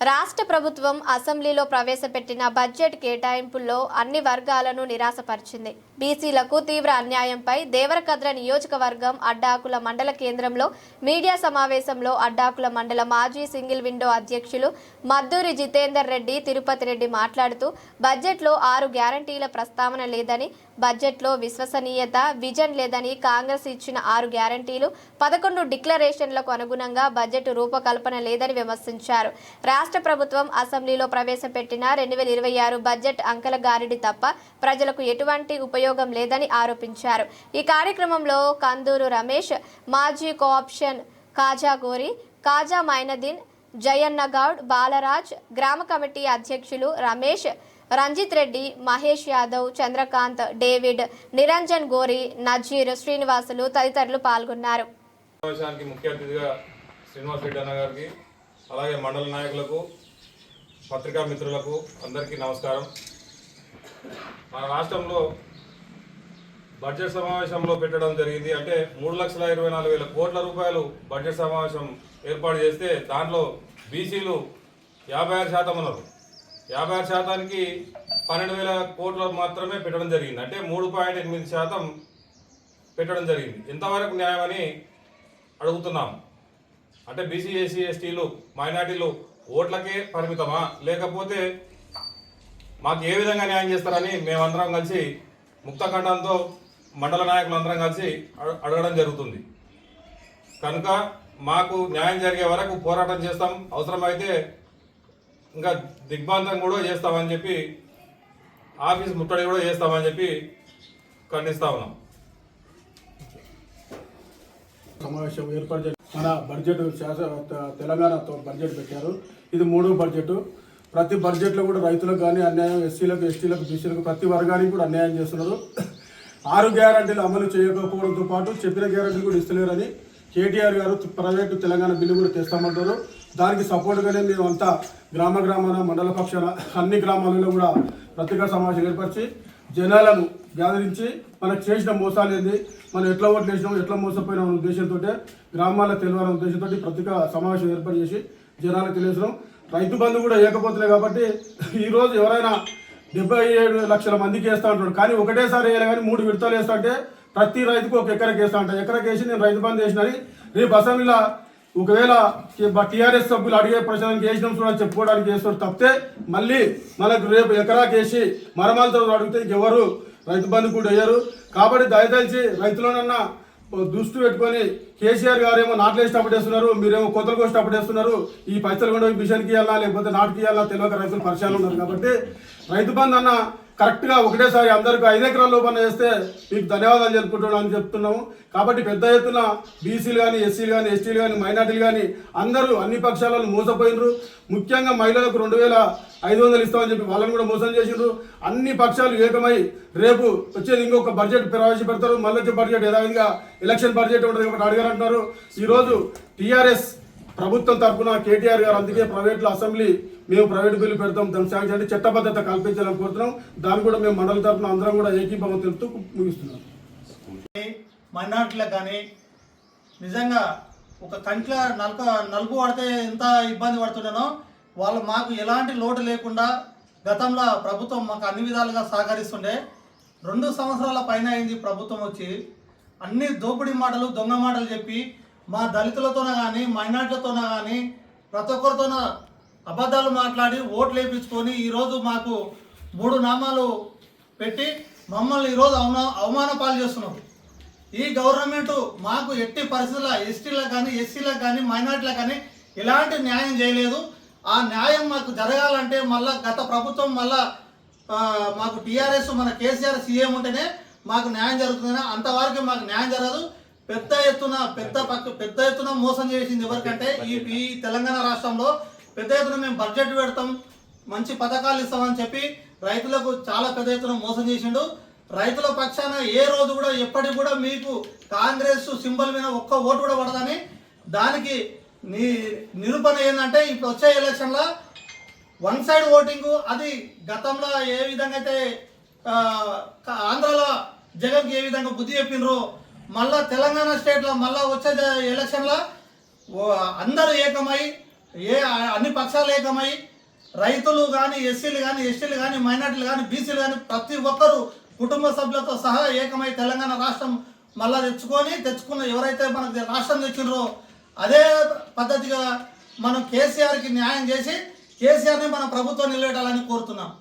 రాష్ట్ర ప్రభుత్వం అసెంబ్లీలో ప్రవేశపెట్టిన బడ్జెట్ కేటాయింపుల్లో అన్ని వర్గాలను నిరాశపరిచింది. బీసీలకు తీవ్ర అన్యాయంపై దేవరకద్ర నియోజకవర్గం అడ్డాకుల మండల కేంద్రంలో మీడియా సమావేశంలో అడ్డాకుల మండల మాజీ సింగిల్ విండో అధ్యక్షులు మద్దూరి జితేందర్ రెడ్డి తిరుపతి రెడ్డి మాట్లాడుతూ బడ్జెట్లో 6 గ్యారంటీల ప్రస్తావన లేదని, బడ్జెట్లో విశ్వసనీయత, విజన్ లేదని, కాంగ్రెస్ ఇచ్చిన 6 గ్యారంటీలు 11 డిక్లరేషన్లకు అనుగుణంగా బడ్జెట్ రూపకల్పన లేదని విమర్శించారు. రాష్ట్ర ప్రభుత్వం అసెంబ్లీలో ప్రవేశపెట్టిన 2026 బడ్జెట్ అంకెల గారిడి తప్ప ప్రజలకు ఎటువంటి ఉపయోగం లేదని ఆరోపించారు. ఈ కార్యక్రమంలో కందూరు రమేష్, మాజీ కోఆప్షన్ కాజా గోరి, కాజా మైనదీన్, జయన్న గౌడ్, బాలరాజ్, గ్రామ కమిటీ అధ్యక్షులు రమేష్, రంజిత్ రెడ్డి, మహేష్ యాదవ్, చంద్రకాంత్, డేవిడ్, నిరంజన్ గోరి, నజీర్, శ్రీనివాసులు తదితరులు పాల్గొన్నారు. ముఖ్య అతిథిగా శ్రీనివాస్ రెడ్డి అన్న గారికి, అలాగే మండల నాయకులకు, పత్రికా మిత్రులకు అందరికీ నమస్కారం. మన రాష్ట్రంలో బడ్జెట్ సమావేశంలో పెట్టడం జరిగింది. అంటే 3,24,000 కోట్ల రూపాయలు బడ్జెట్ సమావేశం ఏర్పాటు చేస్తే దాంట్లో బీసీలు 56% ఉన్నారు. 56%కి 12,000 కోట్లు మాత్రమే పెట్టడం జరిగింది. అంటే 3.8% పెట్టడం జరిగింది. ఎంతవరకు న్యాయమని అడుగుతున్నాం. అంటే బీసీ, ఎస్సీ, ఎస్టీలు, మైనార్టీలు ఓట్లకే పరిమితమా, లేకపోతే మాకు ఏ విధంగా న్యాయం చేస్తారని మేమందరం కలిసి ముక్తఖండంతో మండల నాయకులందరం కలిసి అడగడం జరుగుతుంది. కనుక మాకు న్యాయం జరిగే వరకు పోరాటం చేస్తాం. అవసరమైతే ఇంకా దిగ్బంధం కూడా చేస్తామని చెప్పి, ఆఫీస్ ముట్టడి కూడా చేస్తామని చెప్పి ఖండిస్తా ఉన్నాం. సమావేశం ఏర్పాటు మన బడ్జెట్ తెలంగాణతో బడ్జెట్ పెట్టారు. ఇది 3వ బడ్జెట్. ప్రతి బడ్జెట్లో కూడా రైతులకు కానీ అన్యాయం, ఎస్సీలకు, ఎస్టీలకు, బీసీలకు, ప్రతి వర్గానికి కూడా అన్యాయం చేస్తున్నారు. 6 గ్యారంటీలు అమలు చేయకపోవడంతో పాటు చెప్పిన గ్యారంటీలు కూడా ఇస్తలేరని కేటీఆర్ గారు ప్రైవేటు తెలంగాణ బిల్లు కూడా తెస్తామంటారు. దానికి సపోర్ట్గానే మేమంతా గ్రామాన మండల పక్షాన అన్ని గ్రామాలలో కూడా పత్రికా సమావేశం ఏర్పరిచి జనాలను గ్యాదరించి మనకు చేసిన మోసాలు ఏంది, మనం ఎట్లా ఓట్లు వేసినాం, ఎట్లా మోసపోయినాం ఉద్దేశంతో గ్రామాల తెలియాలనే ఉద్దేశంతో పత్రికా సమావేశం ఏర్పాటు చేసి జనాలకు తెలియజేస్తున్నాం. రైతు బంధు కూడా వేయకపోతున్నాయి కాబట్టి ఈరోజు ఎవరైనా 77 లక్షల మందికి వేస్తూ ఉంటాడు. కానీ ఒకటేసారి వేయాలి, కానీ 3 విడతలు వేస్తా అంటే ప్రతి రైతుకు ఒక ఎకరకు వేస్తా ఉంటా. ఎకరకు వేసి నేను రైతు బంధు వేసినని రేపు అసెంబ్లీలో ఒకవేళ టీఆర్ఎస్ సభ్యులు అడిగే ప్రశ్నలకు వేసినాం చూడని చెప్పుకోవడానికి వేస్తారు తప్పితే మళ్ళీ మనకు రేపు ఎకరాకి వేసి మరమాలతో అడిగితే ఎవరు రైతు బంధు కూడా వేయరు. కాబట్టి దయచేసి రైతులనన్నా దృష్టి పెట్టుకొని కేసీఆర్ గారు ఏమో నాట్లు వేసేటప్పుడు వేస్తున్నారు, మీరేమో కొత్తలు కోసేటప్పుడు వేస్తున్నారు. ఈ పైసలు కూడా మిషన్కి ఇవ్వాలా లేకపోతే నాటుకి ఇవ్వాలా తెలియక రైతులు పరిచయాలు ఉన్నారు. కాబట్టి రైతు బంధు అన్న కరెక్ట్గా ఒకటేసారి అందరికీ 5 ఎకరాల లోపల వేస్తే మీకు ధన్యవాదాలు జరుపుకుంటున్నాం అని చెప్తున్నాము. కాబట్టి పెద్ద ఎత్తున బీసీలు కానీ, ఎస్సీలు కానీ, ఎస్టీలు కానీ, మైనార్టీలు కానీ అందరూ అన్ని పక్షాలను మోసపోయినరు. ముఖ్యంగా మహిళలకు 2,500 ఇస్తామని చెప్పి వాళ్ళని కూడా మోసం చేసిండ్రు. అన్ని పక్షాలు ఏకమై రేపు వచ్చేది ఇంకొక బడ్జెట్ ప్రవేశపెడతారు. మళ్ళీ వచ్చే బడ్జెట్ యథావిధిగా ఎలక్షన్ బడ్జెట్ ఉంటుంది కాబట్టి అడిగారంటున్నారు. ఈరోజు టీఆర్ఎస్ ప్రభుత్వం తరఫున కేటీఆర్ గారు అందుకే ప్రైవేట్లో అసెంబ్లీ మేము ప్రైవేట్ బిల్లు పెడతాం, దాన్ని శాంక్షన్ అంటే చట్టబద్ధత కల్పించాలని కోరుతున్నాం. దాన్ని కూడా మేము మండలి తరఫున అందరం కూడా ఏకీభావం తెలుపుతూ ముగిస్తున్నాం. మైనార్టీలకు కానీ నిజంగా ఒక కంట్ల నలుపు పడితే ఎంత ఇబ్బంది పడుతున్నానో వాళ్ళు మాకు ఎలాంటి లోటు లేకుండా గతంలో ప్రభుత్వం మాకు అన్ని విధాలుగా సహకరిస్తుండే. 2 సంవత్సరాల పైన అయింది ప్రభుత్వం వచ్చి. అన్ని దోపిడీ మాటలు, దొంగ మాటలు చెప్పి మా దళితులతోనే కానీ, మైనార్టీలతోనే కానీ ప్రతి ఒక్కరితోన అబద్ధాలు మాట్లాడి ఓట్లు వేయించుకొని ఈరోజు మాకు 3 నామాలు పెట్టి మమ్మల్ని ఈరోజు అవమాన పాలు చేస్తున్నారు. ఈ గవర్నమెంట్ మాకు ఎట్టి పరిస్థితుల్లో ఎస్టీలకు కానీ, ఎస్సీలకు కానీ, మైనార్టీలకు కానీ ఎలాంటి న్యాయం చేయలేదు. ఆ న్యాయం మాకు జరగాలంటే మళ్ళా గత ప్రభుత్వం మళ్ళా మాకు టీఆర్ఎస్ మన కేసీఆర్ సీఎం ఉంటేనే మాకు న్యాయం జరుగుతుంది. అంతవరకు మాకు న్యాయం జరగదు. పెద్ద ఎత్తున మోసం చేసింది ఎవరికంటే ఈ తెలంగాణ రాష్ట్రంలో పెద్ద ఎత్తున మేము బడ్జెట్ పెడతాం, మంచి పథకాలు ఇస్తామని చెప్పి రైతులకు చాలా పెద్ద ఎత్తున మోసం చేసిండు. రైతుల పక్షాన ఏ రోజు కూడా ఎప్పటికి కూడా మీకు కాంగ్రెస్ సింబల్ మీద ఒక్క ఓటు కూడా పడదని దానికి నిరూపణ ఏంటంటే ఇప్పుడు వచ్చే ఎలక్షన్లో 1 సైడ్ ఓటింగ్. అది గతంలో ఏ విధంగా అయితే ఆంధ్రాలో జగన్కి ఏ విధంగా బుద్ధి చెప్పినరో మళ్ళా తెలంగాణ స్టేట్లో మళ్ళా వచ్చే ఎలక్షన్లో అందరూ ఏకమై అన్ని పక్షాలు ఏకమై రైతులు కానీ ఎస్సీలు కానీ ఎస్టీలు కానీ మైనార్టీలు కానీ బీసీలు కానీ ప్రతి ఒక్కరూ కుటుంబ సభ్యులతో సహా ఏకమై తెలంగాణ రాష్ట్రం మళ్ళా తెచ్చుకున్న ఎవరైతే మనకు రాష్ట్రం తెచ్చినారో అదే పద్ధతిగా మనం కేసీఆర్కి న్యాయం చేసి కేసీఆర్ని మన ప్రభుత్వం నిలబెట్టాలని కోరుతున్నాం.